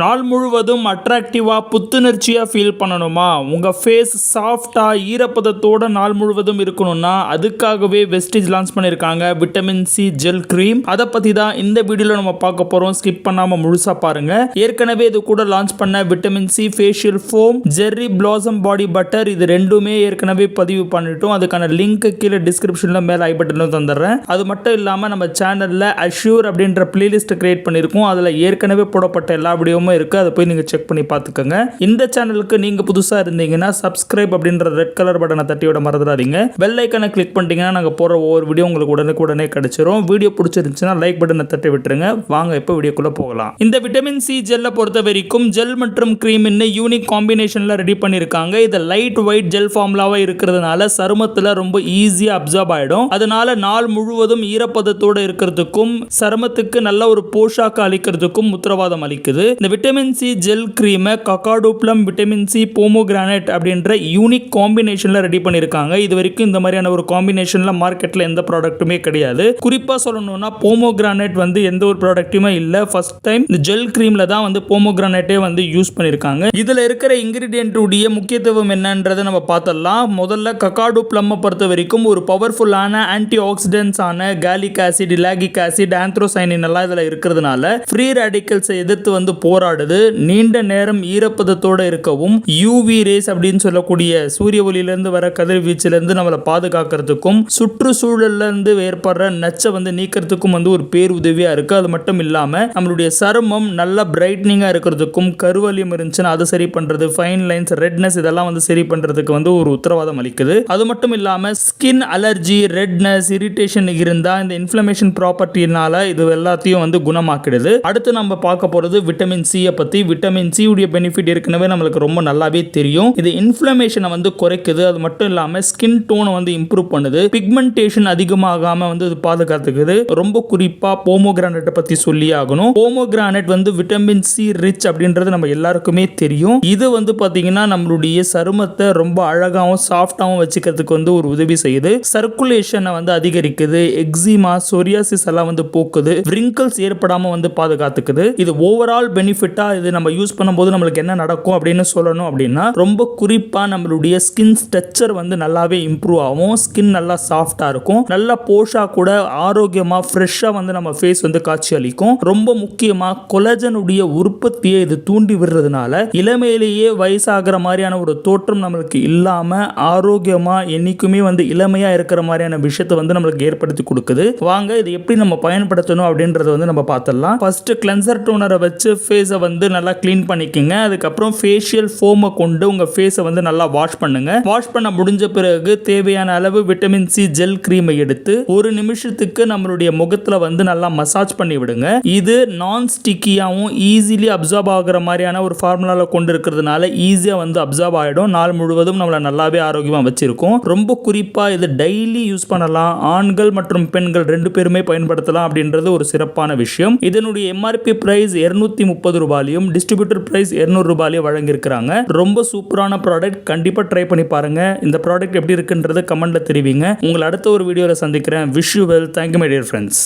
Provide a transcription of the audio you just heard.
நாள் முழுவதும் அட்ராக்டிவா புத்துணர்ச்சியா ஃபீல் பண்ணணுமா? உங்க ஃபேஸ் சாஃப்டா ஈரப்பதத்தோட நாள் முழுவதும் இருக்கணும்னா அதுக்காகவே வெஸ்டிஜ் லான்ச் பண்ணிருக்காங்க விட்டமின் சி ஜெல் கிரீம். அதை பத்தி தான் இந்த வீடியோல நம்ம பார்க்க போறோம். ஸ்கிப் பண்ணாம முழுசா பாருங்க. ஏற்கனவே இது கூட லான்ச் பண்ண vitamin C facial foam, cherry blossom body butter, இது ரெண்டுமே ஏற்கனவே பதிவு பண்ணிட்டோம். அதுக்கான லிங்க் கீழே டிஸ்கிரிப்ஷன்ல மேல ஐ பட்டன்ல தந்துடுறேன். அது மட்டும் இல்லாம நம்ம சேனல்ல அஷ்யூர் அப்படின்ற பிளேலிஸ்ட் கிரியேட் பண்ணிருக்கோம். அதுல ஏற்கனவே போடப்பட்ட எல்லா வீடியோ இருக்கு. அதை போய் நீங்க செக் பண்ணி பார்த்துக்கோங்க. இந்த சேனலுக்கு நீங்க புதுசா இருந்தீங்கன்னா சப்ஸ்கிரைப் அப்படின்ற ரெட் கலர் பட்டனை தட்டி விட மறந்துடாதீங்க. பெல் ஐகானை கிளிக் பண்ணிட்டீங்கன்னா நாங்க போற ஒவ்வொரு வீடியோ உங்களுக்கு உடனே கிடைச்சிரும். வீடியோ பிடிச்சிருந்துச்சுன்னா லைக் பட்டனை தட்டி விட்டுருங்க. வாங்க இப்போ வீடியோக்குள்ள போகலாம். இந்த விட்டமின் சி ஜெல்லை பொறுத்த வரைக்கும் ஜெல் மற்றும் கிரீம் யூனிக் காம்பினேஷன்ல ரெடி பண்ணிருக்காங்க. இது லைட் வெயிட் ஜெல் ஃபார்முலாவா இருக்கிறதுனால சருமத்துல ரொம்ப ஈஸியா அப்சார்ப் ஆயிடும். அதனால நாள் முழுவதும் ஈரப்பதத்தோட இருக்கிறதுக்கும் சருமத்துக்கு நல்ல ஒரு போஷாக்கு அளிக்கிறதுக்கும் உத்தரவாதம் அளிக்குது. இந்த விட்டமின் சி ஜெல் கிரீமை Kakadu plum, vitamin C pomegranate அப்படின்ற யூனிக் காம்பினேஷன்ல ரெடி பண்ணிருக்காங்க. இது வரைக்கும் இந்த மாதிரியான ஒரு காம்பினேஷன்ல மார்க்கெட்ல எந்த ப்ராடக்ட்டுமே கிடையாது. குறிப்பா சொல்லணும்னா போமோகிரானேட் எந்த ஒரு ப்ராடக்ட்டுமே இல்ல. ஃபர்ஸ்ட் டைம் இந்த ஜெல் கிரீம்ல தான் போமோகிரானேட்டே யூஸ் பண்ணிருக்காங்க. இதுல இருக்கிற இன்கிரிடியன்ட் உடைய முக்கியத்துவம் என்னன்றதை நம்ம பார்த்தலாம். முதல்ல கக்காடோ ப்ளம் பொறுத்த வரைக்கும் ஒரு பவர்ஃபுல்லான ஆன்டி ஆக்சிடென்ட்ஸ் ஆன கேலிக் ஆசிட், லாகிக் ஆசிட், ஆந்த்ரோசைனின் எல்லாம் இதுல இருக்கிறதுனால ஃப்ரீ ரேடிக்கல்ஸ் எதிர்த்து போராடுது. நீண்ட நேரம் ஈரப்பதத்தோட இருக்கவும், யூவி ரேஸ் அப்படின்னு சொல்லக்கூடிய சூரிய ஒளியிலிருந்து வர கதிர்வீச்சிலிருந்து நம்மளை பாதுகாக்கிறதுக்கும், சுற்றுச்சூழல்ல இருந்து ஏற்படுற நச்சை நீக்கிறதுக்கும் ஒரு பேர் உதவியா இருக்கு. அது மட்டும் இல்லாம நம்மளுடைய சருமம் நல்ல பிரைட்னிங்கா இருக்கிறதுக்கும், கருவலியம் இருந்துச்சுன்னா அதை சரி பண்றது, ஃபைன் லைன்ஸ், ரெட்னஸ் இதெல்லாம் சரி பண்றதுக்கு ஒரு உத்தரவாதம் அளிக்குது. அது மட்டும் இல்லாம ஸ்கின் அலர்ஜி, ரெட்னஸ், இரிட்டேஷன் இருந்தா இந்த இன்ஃப்ளமேஷன் ப்ராப்பர்ட்டினால இது எல்லாத்தையும் குணமாக்கிடுது. அடுத்து நம்ம பார்க்க போறது விட்டமின் சி பத்தி. விட்டமின் சி உடைய பெனிஃபிட் ஏற்கனவே நம்மளுக்கு ரொம்ப நல்லாவே தெரியும். இது இன்ஃப்ளமேஷனை குறைக்குது. அது மட்டும் இல்லாம ஸ்கின் டோனை இம்ப்ரூவ் பண்ணுது. பிக்மெண்டேஷன் அதிகமாகாம இது பாதுகாத்துக்குது. ரொம்ப குறிப்பா போமோகிரானேட் பத்தி சொல்லி ஆகணும். போமோகிரானேட் விட்டமின் சி ரிச் அப்படின்றது நம்ம எல்லாருக்குமே தெரியும். இது பாத்தீங்கன்னா நம்மளுடைய சருமத்தை ரொம்ப அழகாவும் சாஃப்டாவும் வச்சுக்கிறதுக்கு ஒரு உதவி செய்யுது. சர்க்குலேஷனை அதிகரிக்குது. எக்ஸிமா, சொரியாசிஸ் எல்லாம் போக்குது. wrinkles ஏற்படாம பாதுகாத்துக்குது. இது ஓவரால் பெனிஃபிட்டா இது நம்ம யூஸ் பண்ணும்போது நம்மளுக்கு என்ன நடக்கும் அப்படின்னு சொல்லணும் அப்படின்னா, ரொம்ப குறிப்பா நம்மளுடைய ஸ்கின் ஸ்ட்ரக்சர் நல்லாவே இம்ப்ரூவ் ஆகும். ஸ்கின் நல்லா சாஃப்டா இருக்கும். நல்ல போஷா கூட ஆரோக்கியமா ஃப்ரெஷ்ஷா நம்ம ஃபேஸ் காட்சி அளிக்கும். ரொம்ப முக்கியமா கொலாஜன் உடைய உற்பத்தியை இது தூண்டி விடுறதுனால இளமையிலேயே வயசாகிற மாதிரியான ஒரு தோற்றம் நம்மளுக்கு இல்லாம ஆரோக்கியமா என்னைக்குமே இளமையா இருக்கிற மாதிரியான விஷயத்தை நம்மளுக்கு ஏற்படுத்தி கொடுக்குது. வாங்க இது எப்படி நம்ம பயன்படுத்தணும் அப்படின்றத நம்ம பார்த்தலாம். ஃபர்ஸ்ட் கிளென்சர் டோனரை வச்சு ஃபேஸை நல்லா க்ளீன் பண்ணிக்கங்க. அதுக்கப்புறம் ஃபேஷியல் ஃபோமை கொண்டு உங்க ஃபேஸை நல்லா வாஷ் பண்ணுங்க. வாஷ் பண்ண முடிஞ்ச பிறகு தேவையான அளவு விட்டமின் சி ஜெல் கிரீமை எடுத்து ஒரு நிமிஷத்துக்கு நம்மளுடைய முகத்துல நல்லா மசாஜ் பண்ணி விடுங்க. இது நான் ஸ்டிக்கியாவும் ஈஸிலி அப்சார்ப் ஆகிற மாதிரியான ஒரு ஃபார்முலால கொண்டு இருக்கிறதுனால ஈஸியா அப்சார்ப் ஆயிடும். நாள் முழுவதும் நம்மள நல்லாவே ஆரோக்கியமா வச்சிருக்கும். ரொம்ப குறிப்பா இது டெய்லி யூஸ் பண்ணலாம். ஆண்கள் மற்றும் பெண்கள் ரெண்டு பேருமே பயன்படுத்தலாம் அப்படின்றது ஒரு சிறப்பான விஷயம். இதனுடைய எம்ஆர்பி பிரைஸ் 230 ரூபாயும், டிஸ்ட்ரிபியூட்டர் பிரைஸ் 200 ரூபாயும் வழங்கியிருக்கிறாங்க. ரொம்ப சூப்பரான ப்ராடக்ட். கண்டிப்பா ட்ரை பண்ணி பாருங்க. இந்த ப்ராடக்ட் எப்படி இருக்குன்றது கமெண்ட்ல தெரிவிங்க. உங்களை அடுத்த ஒரு வீடியோல சந்திக்கிறேன். Wish you well. Thank you my dear friends.